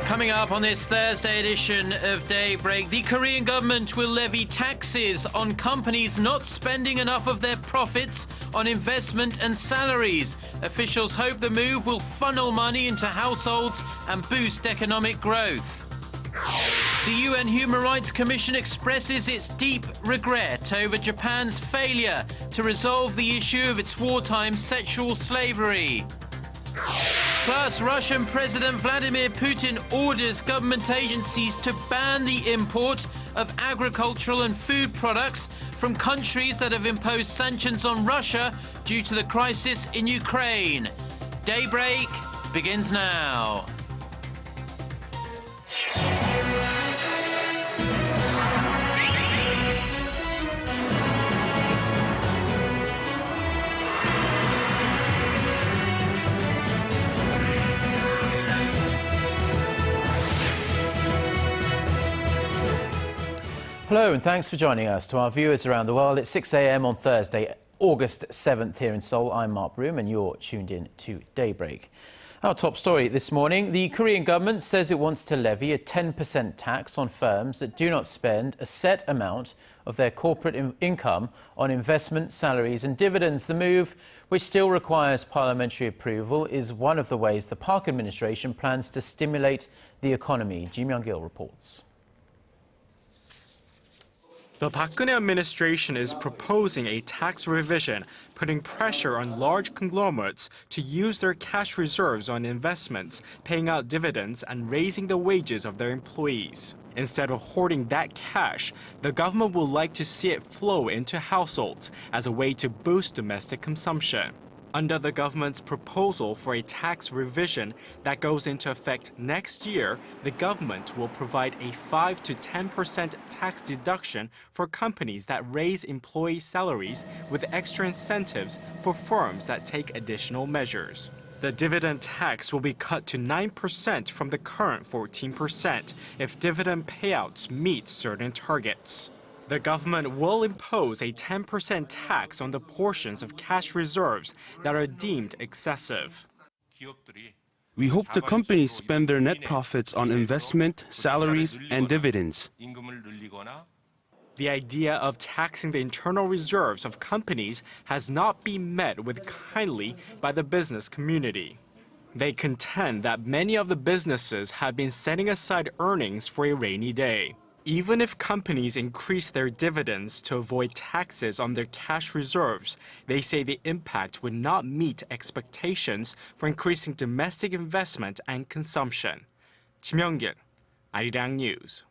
Coming up on this Thursday edition of Daybreak, the Korean government will levy taxes on companies not spending enough of their profits on investment and salaries. Officials hope the move will funnel money into households and boost economic growth. The UN Human Rights Commission expresses its deep regret over Japan's failure to resolve the issue of its wartime sexual slavery. Plus, Russian President Vladimir Putin orders government agencies to ban the import of agricultural and food products from countries that have imposed sanctions on Russia due to the crisis in Ukraine. Daybreak begins now. Hello and thanks for joining us. To our viewers around the world, it's 6 a.m. on Thursday, August 7th here in Seoul. I'm Mark Broom and you're tuned in to Daybreak. Our top story this morning, the Korean government says it wants to levy a 10% tax on firms that do not spend a set amount of their corporate income on investment, salaries and dividends. The move, which still requires parliamentary approval, is one of the ways the Park administration plans to stimulate the economy. Myung-kil reports. The Park Geun-hye administration is proposing a tax revision, putting pressure on large conglomerates to use their cash reserves on investments, paying out dividends, and raising the wages of their employees. Instead of hoarding that cash, the government would like to see it flow into households as a way to boost domestic consumption. Under the government's proposal for a tax revision that goes into effect next year, the government will provide a 5 to 10% tax deduction for companies that raise employee salaries with extra incentives for firms that take additional measures. The dividend tax will be cut to 9% from the current 14% if dividend payouts meet certain targets. The government will impose a 10% tax on the portions of cash reserves that are deemed excessive. We hope the companies spend their net profits on investment, salaries, and dividends. The idea of taxing the internal reserves of companies has not been met with kindly by the business community. They contend that many of the businesses have been setting aside earnings for a rainy day. Even if companies increase their dividends to avoid taxes on their cash reserves, they say the impact would not meet expectations for increasing domestic investment and consumption. Myung-kil, Arirang News.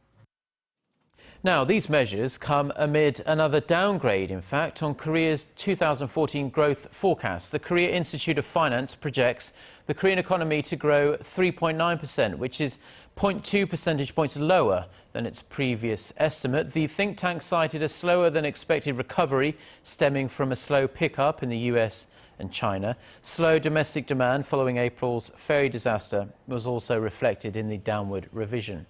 Now, these measures come amid another downgrade, in fact, on Korea's 2014 growth forecast. The Korea Institute of Finance projects the Korean economy to grow 3.9%, which is 0.2 percentage points lower than its previous estimate. The think tank cited a slower than expected recovery stemming from a slow pickup in the US and China. Slow domestic demand following April's ferry disaster was also reflected in the downward revision.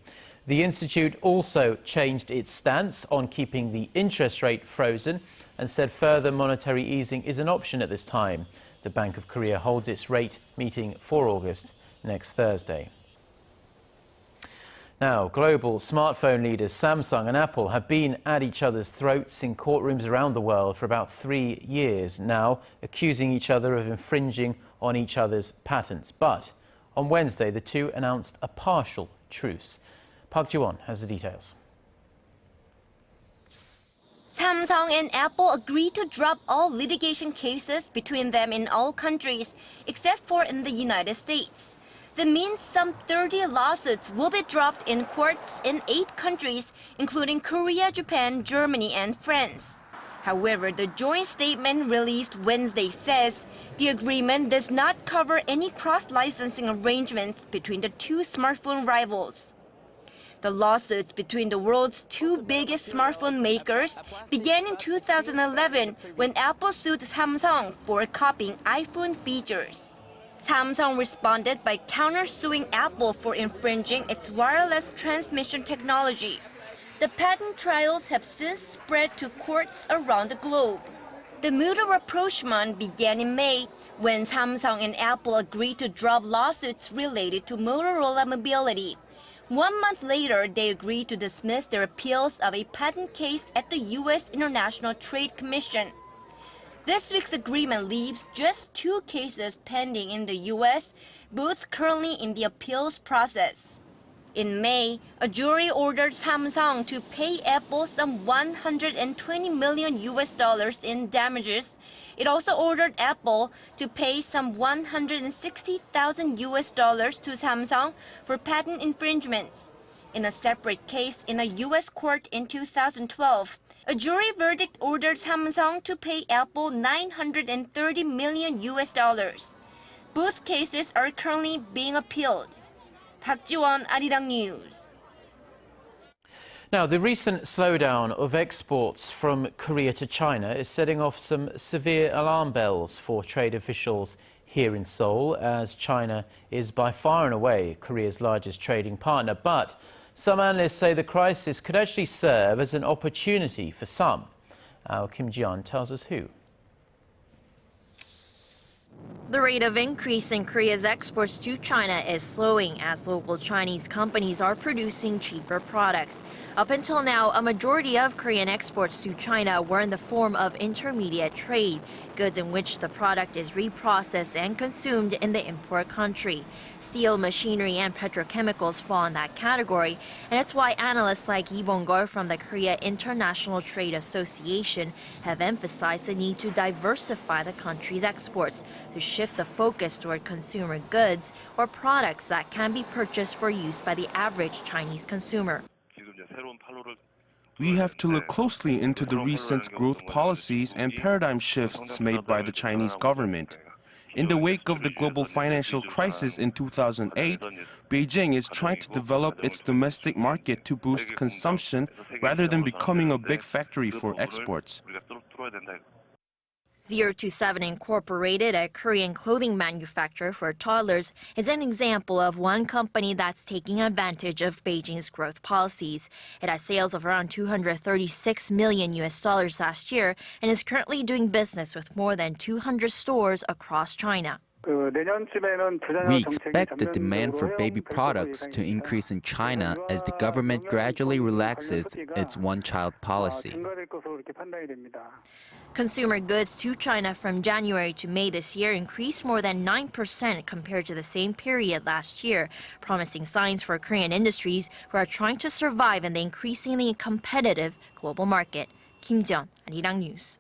The Institute also changed its stance on keeping the interest rate frozen and said further monetary easing is an option at this time. The Bank of Korea holds its rate meeting for August next Thursday. Now, global smartphone leaders Samsung and Apple have been at each other's throats in courtrooms around the world for about 3 years now, accusing each other of infringing on each other's patents. But on Wednesday, the two announced a partial truce. Park Geun-hye has the details. Samsung and Apple agreed to drop all litigation cases between them in all countries, except for in the United States. That means some 30 lawsuits will be dropped in courts in 8 countries, including Korea, Japan, Germany, and France. However, the joint statement released Wednesday says the agreement does not cover any cross-licensing arrangements between the two smartphone rivals. The lawsuits between the world's 2 biggest smartphone makers began in 2011 when Apple sued Samsung for copying iPhone features. Samsung responded by countersuing Apple for infringing its wireless transmission technology. The patent trials have since spread to courts around the globe. The mutual rapprochement began in May when Samsung and Apple agreed to drop lawsuits related to Motorola mobility. 1 month later, they agreed to dismiss their appeals of a patent case at the U.S. International Trade Commission. This week's agreement leaves just 2 cases pending in the U.S., both currently in the appeals process. In May, a jury ordered Samsung to pay Apple some $120 million in damages. It also ordered Apple to pay some $160,000 to Samsung for patent infringements. In a separate case in a U.S. court in 2012, a jury verdict ordered Samsung to pay Apple $930 million. Both cases are currently being appealed. Park Geun-hye, Arirang News. Now, the recent slowdown of exports from Korea to China is setting off some severe alarm bells for trade officials here in Seoul, as China is by far and away Korea's largest trading partner. But some analysts say the crisis could actually serve as an opportunity for some. Our Kim Ji-yeon tells us who. The rate of increase in Korea's exports to China is slowing as local Chinese companies are producing cheaper products. Up until now, a majority of Korean exports to China were in the form of intermediate trade, goods in which the product is reprocessed and consumed in the import country. Steel, machinery, and petrochemicals fall in that category, and it's why analysts like Lee Bong-gol from the Korea International Trade Association have emphasized the need to diversify the country's exports to shift the focus toward consumer goods or products that can be purchased for use by the average Chinese consumer. We have to look closely into the recent growth policies and paradigm shifts made by the Chinese government. In the wake of the global financial crisis in 2008, Beijing is trying to develop its domestic market to boost consumption rather than becoming a big factory for exports. 027 Incorporated, a Korean clothing manufacturer for toddlers, is an example of one company that's taking advantage of Beijing's growth policies. It has sales of around $236 million last year and is currently doing business with more than 200 stores across China. We expect the demand for baby products to increase in China as the government gradually relaxes its one-child policy. Consumer goods to China from January to May this year increased more than 9% compared to the same period last year, promising signs for Korean industries who are trying to survive in the increasingly competitive global market. Kim Ji-yeon, Arirang News.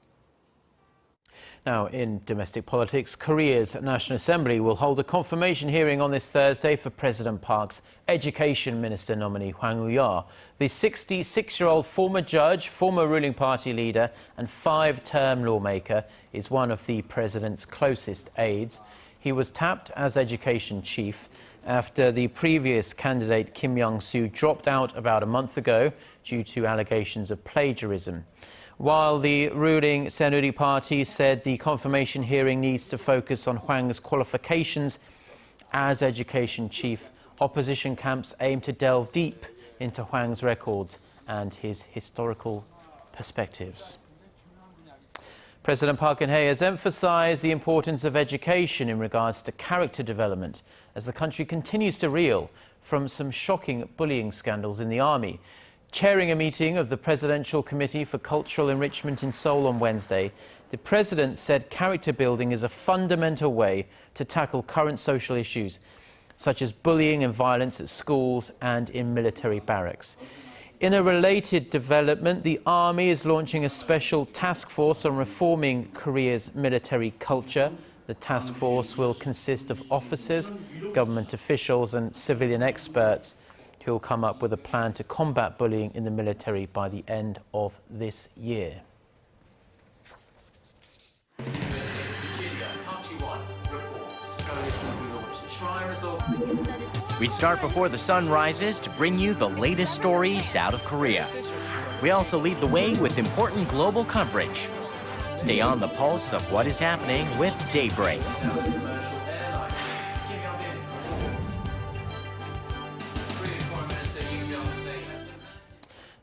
Now, in domestic politics, Korea's National Assembly will hold a confirmation hearing on this Thursday for President Park's Education Minister nominee Hwang Woo-yeol. The 66-year-old former judge, former ruling party leader and 5-term lawmaker is one of the president's closest aides. He was tapped as education chief after the previous candidate Kim Young-soo dropped out about a month ago due to allegations of plagiarism. While the ruling Saenuri party said the confirmation hearing needs to focus on Hwang's qualifications as education chief, opposition camps aim to delve deep into Hwang's records and his historical perspectives. President Park Geun-hye has emphasized the importance of education in regards to character development as the country continues to reel from some shocking bullying scandals in the army. Chairing a meeting of the Presidential Committee for Cultural Enrichment in Seoul on Wednesday, the president said character building is a fundamental way to tackle current social issues, such as bullying and violence at schools and in military barracks. In a related development, the army is launching a special task force on reforming Korea's military culture. The task force will consist of officers, government officials and civilian experts who will come up with a plan to combat bullying in the military by the end of this year. We start before the sun rises to bring you the latest stories out of Korea. We also lead the way with important global coverage. Stay on the pulse of what is happening with Daybreak.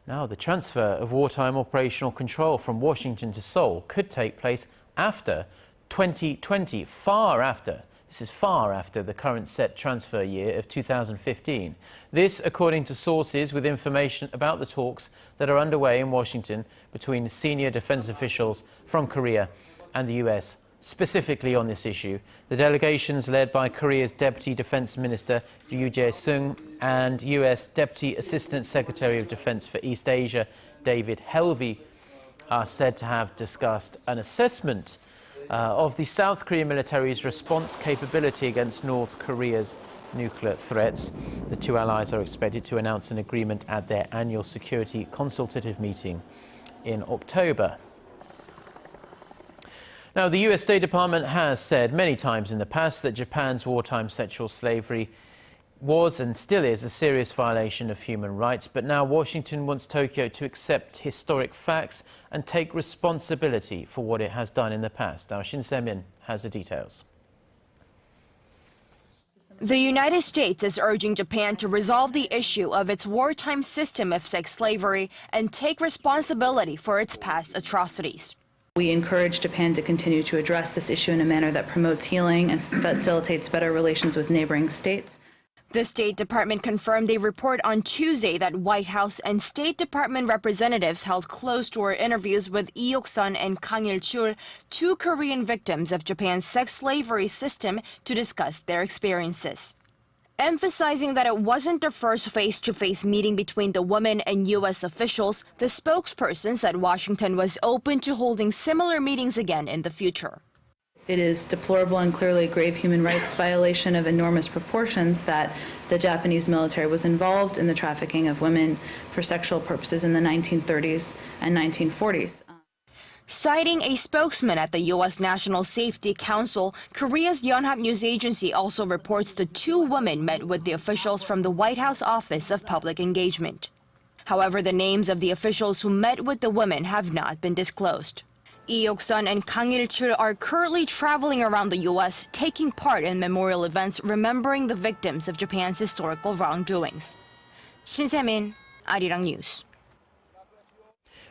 Now, the transfer of wartime operational control from Washington to Seoul could take place after 2020, far after This is far after the current set transfer year of 2015. This, according to sources with information about the talks that are underway in Washington between senior defense officials from Korea and the US, specifically on this issue. The delegations led by Korea's Deputy Defense Minister Ryu Jae-sung and US Deputy Assistant Secretary of Defense for East Asia David Helvey are said to have discussed an assessment of the South Korean military's response capability against North Korea's nuclear threats. The two allies are expected to announce an agreement at their annual security consultative meeting in October. Now, the US State Department has said many times in the past that Japan's wartime sexual slavery was and still is a serious violation of human rights, but now Washington wants Tokyo to accept historic facts and take responsibility for what it has done in the past. Our Shin Se-min has the details. The United States is urging Japan to resolve the issue of its wartime system of sex slavery and take responsibility for its past atrocities. We encourage Japan to continue to address this issue in a manner that promotes healing and facilitates better relations with neighboring states. The State Department confirmed a report on Tuesday that White House and State Department representatives held closed-door interviews with Lee Hyuk-sun and Kang Il-chul, two Korean victims of Japan's sex slavery system, to discuss their experiences. Emphasizing that it wasn't the first face-to-face meeting between the women and U.S. officials, the spokesperson said Washington was open to holding similar meetings again in the future. It is deplorable and clearly a grave human rights violation of enormous proportions that the Japanese military was involved in the trafficking of women for sexual purposes in the 1930s and 1940s. Citing a spokesman at the U.S. National Safety Council, Korea's Yonhap News Agency also reports the two women met with the officials from the White House Office of Public Engagement. However, the names of the officials who met with the women have not been disclosed. Lee Hyuk-sun and Kang Il-chul are currently traveling around the U.S., taking part in memorial events remembering the victims of Japan's historical wrongdoings. Shin Se-min, Arirang News.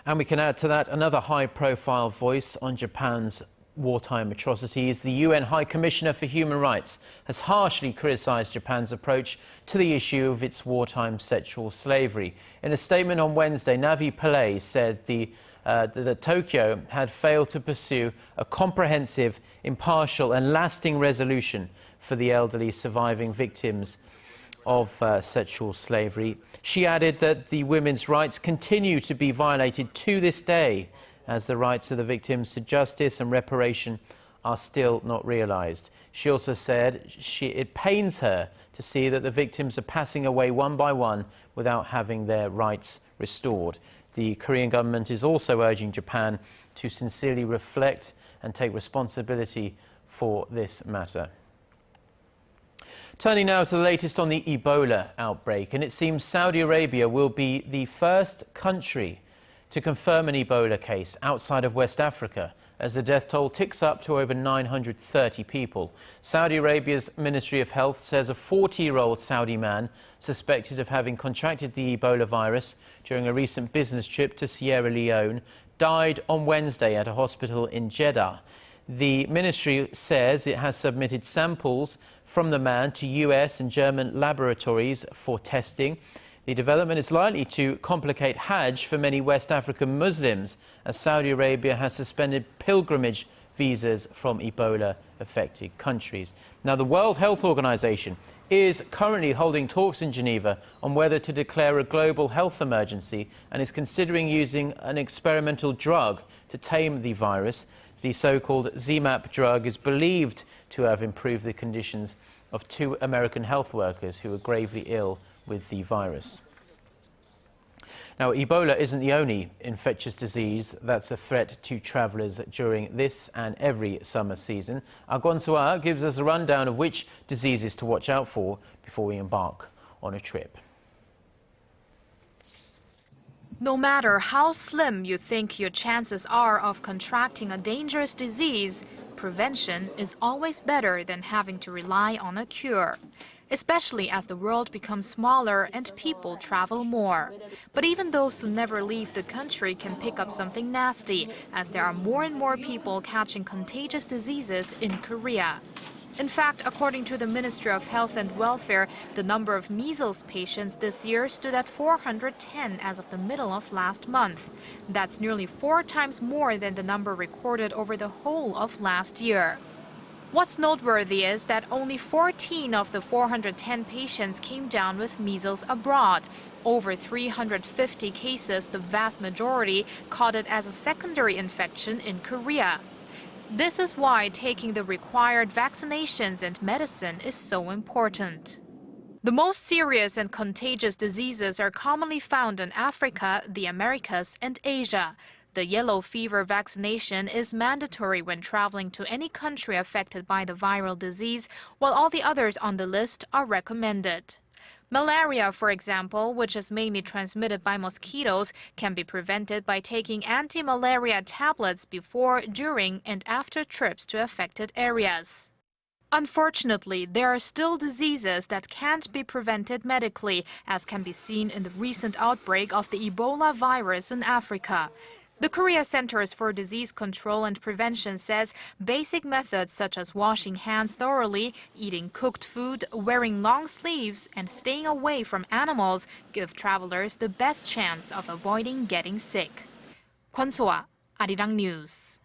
And we can add to that another high-profile voice on Japan's wartime atrocities. The UN High Commissioner for Human Rights has harshly criticized Japan's approach to the issue of its wartime sexual slavery. In a statement on Wednesday, Navi Pillay said that Tokyo had failed to pursue a comprehensive, impartial and lasting resolution for the elderly surviving victims of sexual slavery. She added that the women's rights continue to be violated to this day, as the rights of the victims to justice and reparation are still not realized. She also said it pains her to see that the victims are passing away one by one without having their rights restored. The Korean government is also urging Japan to sincerely reflect and take responsibility for this matter. Turning now to the latest on the Ebola outbreak, and it seems Saudi Arabia will be the first country to confirm an Ebola case outside of West Africa, as the death toll ticks up to over 930 people. Saudi Arabia's Ministry of Health says a 40-year-old Saudi man suspected of having contracted the Ebola virus during a recent business trip to Sierra Leone died on Wednesday at a hospital in Jeddah. The ministry says it has submitted samples from the man to US and German laboratories for testing. The development is likely to complicate Hajj for many West African Muslims, as Saudi Arabia has suspended pilgrimage visas from Ebola-affected countries. Now, the World Health Organization is currently holding talks in Geneva on whether to declare a global health emergency and is considering using an experimental drug to tame the virus. The so-called ZMapp drug is believed to have improved the conditions of two American health workers who were gravely ill with the virus. Now, Ebola isn't the only infectious disease that's a threat to travellers during this and every summer season. Our Gwon So-ah gives us a rundown of which diseases to watch out for before we embark on a trip. No matter how slim you think your chances are of contracting a dangerous disease, prevention is always better than having to rely on a cure, especially as the world becomes smaller and people travel more. But even those who never leave the country can pick up something nasty, as there are more and more people catching contagious diseases in Korea. In fact, according to the Ministry of Health and Welfare, the number of measles patients this year stood at 410 as of the middle of last month. That's nearly 4 times more than the number recorded over the whole of last year. What's noteworthy is that only 14 of the 410 patients came down with measles abroad. Over 350 cases, the vast majority, caught it as a secondary infection in Korea. This is why taking the required vaccinations and medicine is so important. The most serious and contagious diseases are commonly found in Africa, the Americas, and Asia. The yellow fever vaccination is mandatory when traveling to any country affected by the viral disease, while all the others on the list are recommended. Malaria, for example, which is mainly transmitted by mosquitoes, can be prevented by taking anti-malaria tablets before, during, and after trips to affected areas. Unfortunately, there are still diseases that can't be prevented medically, as can be seen in the recent outbreak of the Ebola virus in Africa. The Korea Centers for Disease Control and Prevention says basic methods such as washing hands thoroughly, eating cooked food, wearing long sleeves, and staying away from animals give travelers the best chance of avoiding getting sick. Kwon So-ah, Arirang News.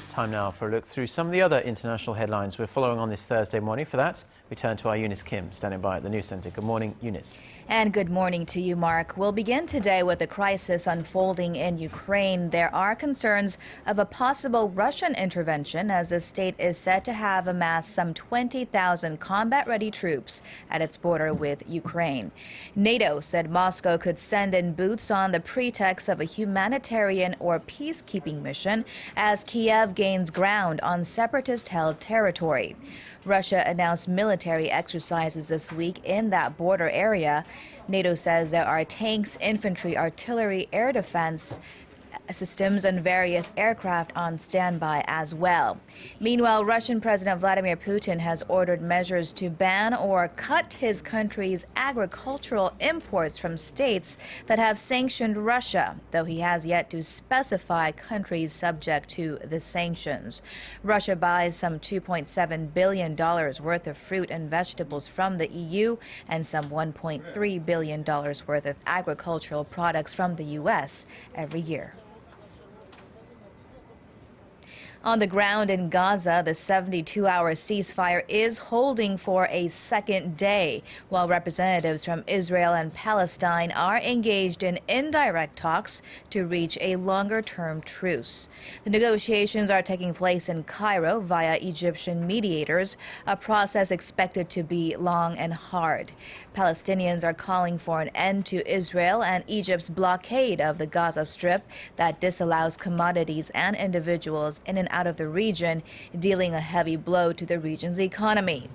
Time now for a look through some of the other international headlines we're following on this Thursday morning. For that, we turn to our Eunice Kim, standing by at the News Centre. Good morning, Eunice. And good morning to you, Mark. We'll begin today with the crisis unfolding in Ukraine. There are concerns of a possible Russian intervention as the state is said to have amassed some 20,000 combat-ready troops at its border with Ukraine. NATO said Moscow could send in boots on the pretext of a humanitarian or peacekeeping mission as Kiev gains ground on separatist-held territory. Russia announced military exercises this week in that border area. NATO says there are tanks, infantry, artillery, air defense systems, and various aircraft on standby as well. Meanwhile, Russian President Vladimir Putin has ordered measures to ban or cut his country's agricultural imports from states that have sanctioned Russia, though he has yet to specify countries subject to the sanctions. Russia buys some $2.7 billion worth of fruit and vegetables from the EU and some $1.3 billion worth of agricultural products from the U.S. every year. On the ground in Gaza, the 72-hour ceasefire is holding for a second day, while representatives from Israel and Palestine are engaged in indirect talks to reach a longer-term truce. The negotiations are taking place in Cairo via Egyptian mediators, a process expected to be long and hard. Palestinians are calling for an end to Israel and Egypt's blockade of the Gaza Strip that disallows commodities and individuals in and out of the region, dealing a heavy blow to the region's economy.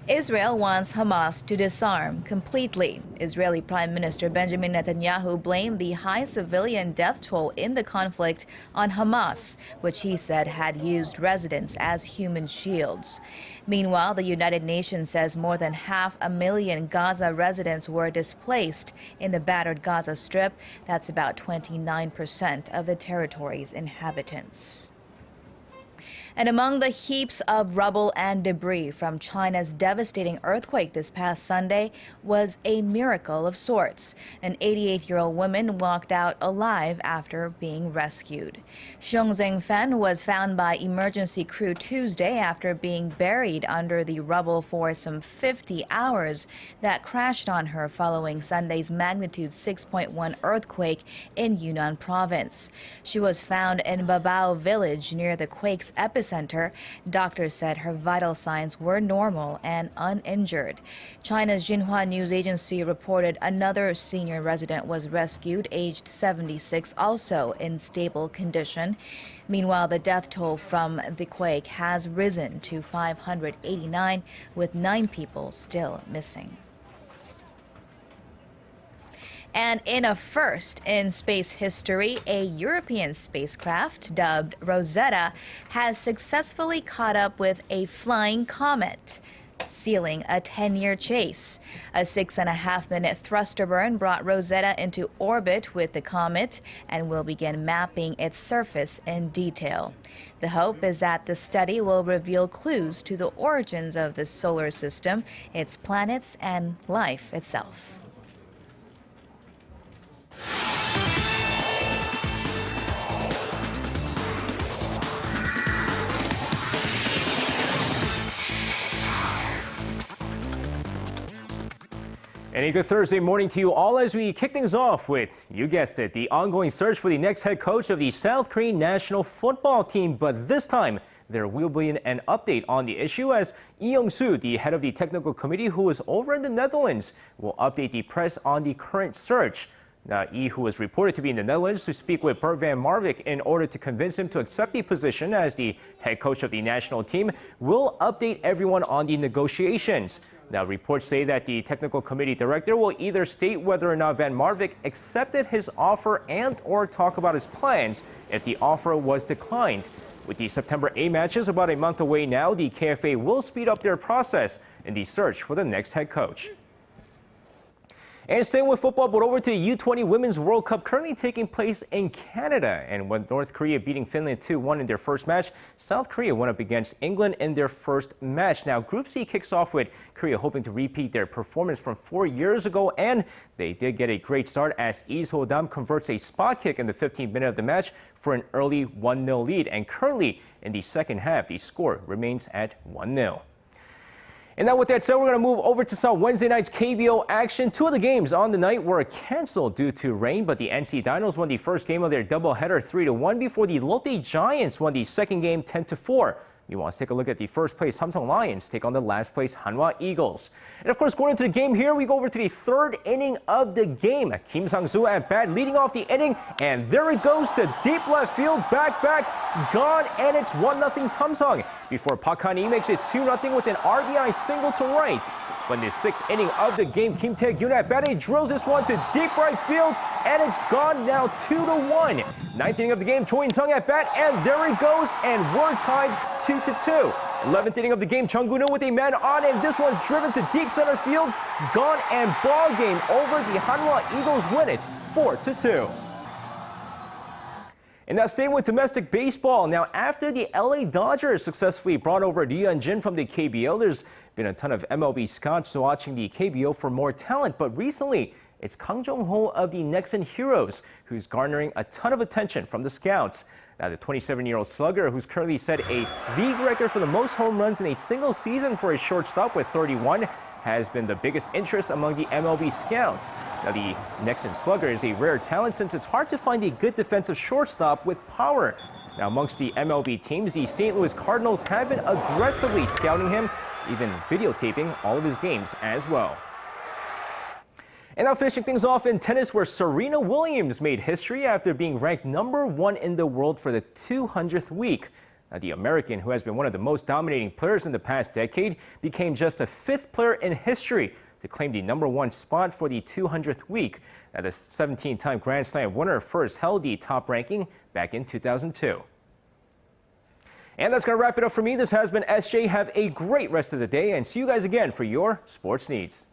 Israel wants Hamas to disarm completely. Israeli Prime Minister Benjamin Netanyahu blamed the high civilian death toll in the conflict on Hamas, which he said had used residents as human shields. Meanwhile, the United Nations says more than 500,000 Gaza residents were displaced in the battered Gaza Strip. That's about 29% of the territory's inhabitants. And among the heaps of rubble and debris from China's devastating earthquake this past Sunday was a miracle of sorts. An 88-year-old woman walked out alive after being rescued. Xiong Zhengfen was found by emergency crew Tuesday after being buried under the rubble for some 50 hours that crashed on her following Sunday's magnitude 6.1 earthquake in Yunnan province. She was found in Babao village near the quake's epicenter. Doctors said her vital signs were normal and uninjured. China's Xinhua news agency reported another senior resident was rescued, aged 76, also in stable condition. Meanwhile, the death toll from the quake has risen to 589, with 9 people still missing. And in a first in space history, a European spacecraft dubbed Rosetta has successfully caught up with a flying comet, sealing a 10-year chase. A 6.5-minute thruster burn brought Rosetta into orbit with the comet and will begin mapping its surface in detail. The hope is that the study will reveal clues to the origins of the solar system, its planets, and life itself. And a good Thursday morning to you all as we kick things off with, you guessed it, the ongoing search for the next head coach of the South Korean national football team. But this time, there will be an update on the issue as Lee Young-soo, the head of the technical committee who is over in the Netherlands, will update the press on the current search. Now, Lee, who was reported to be in the Netherlands to speak with Bert van Marwijk in order to convince him to accept the position as the head coach of the national team, will update everyone on the negotiations. Now, reports say that the technical committee director will either state whether or not Van Marwijk accepted his offer and/or talk about his plans if the offer was declined. With the September A matches about a month away now, the KFA will speed up their process in the search for the next head coach. And staying with football, but over to the U20 Women's World Cup currently taking place in Canada. And with North Korea beating Finland 2-1 in their first match, South Korea went up against England in their first match. Now, Group C kicks off with Korea hoping to repeat their performance from 4 years ago. And they did get a great start as Lee So-dam converts a spot kick in the 15th minute of the match for an early 1-0 lead. And currently, in the second half, the score remains at 1-0. And now with that said, we're going to move over to some Wednesday night's KBO action. Two of the games on the night were canceled due to rain, but the NC Dinos won the first game of their doubleheader 3-1 before the Lotte Giants won the second game 10-4. Meanwhile, let's take a look at the first place Samsung Lions take on the last place Hanwha Eagles. And of course, going into the game here, we go over to the third inning of the game. Kim Sang-soo at bat leading off the inning, and there it goes to deep left field, back, gone, and it's 1-0 Samsung. Before Park Geun-hye makes it 2-0 with an RBI single to right. But in the sixth inning of the game, Kim Tae-gyun at bat drills this one to deep right field, and it's gone now 2-1. Ninth inning of the game, Choi In-sung at bat, and there it goes, and we're tied 2-2. 11th inning of the game, Chung Gun-woo with a man on, and this one's driven to deep center field, gone, and ball game over. The Hanwha Eagles win it 4-2. And now staying with domestic baseball. Now, after the LA Dodgers successfully brought over Lee Hyun-jin from the KBO, there's been a ton of MLB scouts watching the KBO for more talent. But recently, it's Kang Jong-ho of the Nexen Heroes who's garnering a ton of attention from the scouts. Now, the 27-year-old slugger, who's currently set a league record for the most home runs in a single season for a shortstop with 31, has been the biggest interest among the MLB scouts. Now, the Nexen slugger is a rare talent since it's hard to find a good defensive shortstop with power. Now, amongst the MLB teams, the St. Louis Cardinals have been aggressively scouting him, even videotaping all of his games as well. And now finishing things off in tennis, where Serena Williams made history after being ranked #1 in the world for the 200th week. Now, the American, who has been one of the most dominating players in the past decade, became just the 5th player in history to claim the #1 spot for the 200th week. Now, the 17-time Grand Slam winner first held the top ranking back in 2002. And that's going to wrap it up for me. This has been SJ. Have a great rest of the day, and see you guys again for your sports needs.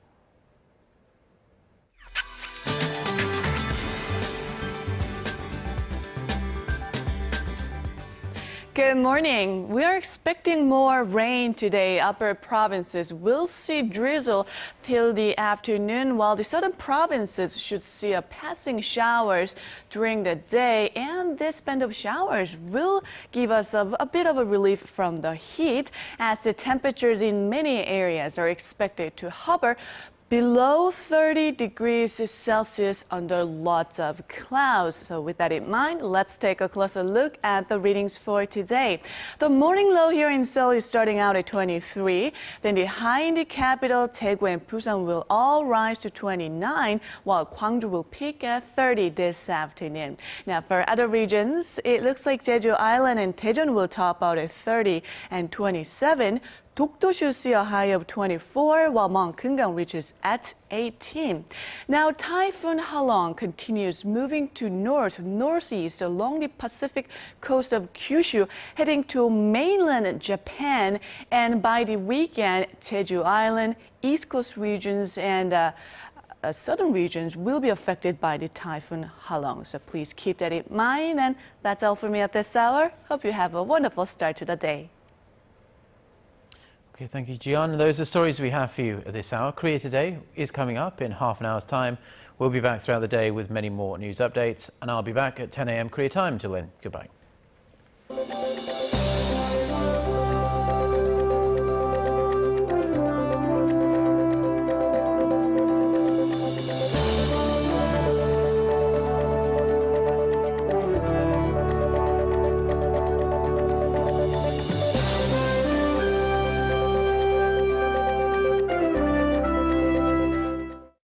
Good morning. We are expecting more rain today. Upper provinces will see drizzle till the afternoon, while the southern provinces should see a passing showers during the day. And this band of showers will give us a bit of a relief from the heat, as the temperatures in many areas are expected to hover below 30 degrees Celsius under lots of clouds. So with that in mind, let's take a closer look at the readings for today. The morning low here in Seoul is starting out at 23. Then the high in the capital, Daegu and Busan, will all rise to 29, while Gwangju will peak at 30 this afternoon. Now for other regions, it looks like Jeju Island and Daejeon will top out at 30 and 27. Dokdo should see a high of 24, while Mount Keungang reaches at 18. Now, Typhoon Halong continues moving to northeast along the Pacific coast of Kyushu, heading to mainland Japan. And by the weekend, Jeju Island, East Coast regions, and southern regions will be affected by the Typhoon Halong. So please keep that in mind. And that's all for me at this hour. Hope you have a wonderful start to the day. Okay, thank you, Jian. Those are stories we have for you at this hour. Korea Today is coming up in half an hour's time. We'll be back throughout the day with many more news updates, and I'll be back at 10 a.m. Korea time. Till then, goodbye.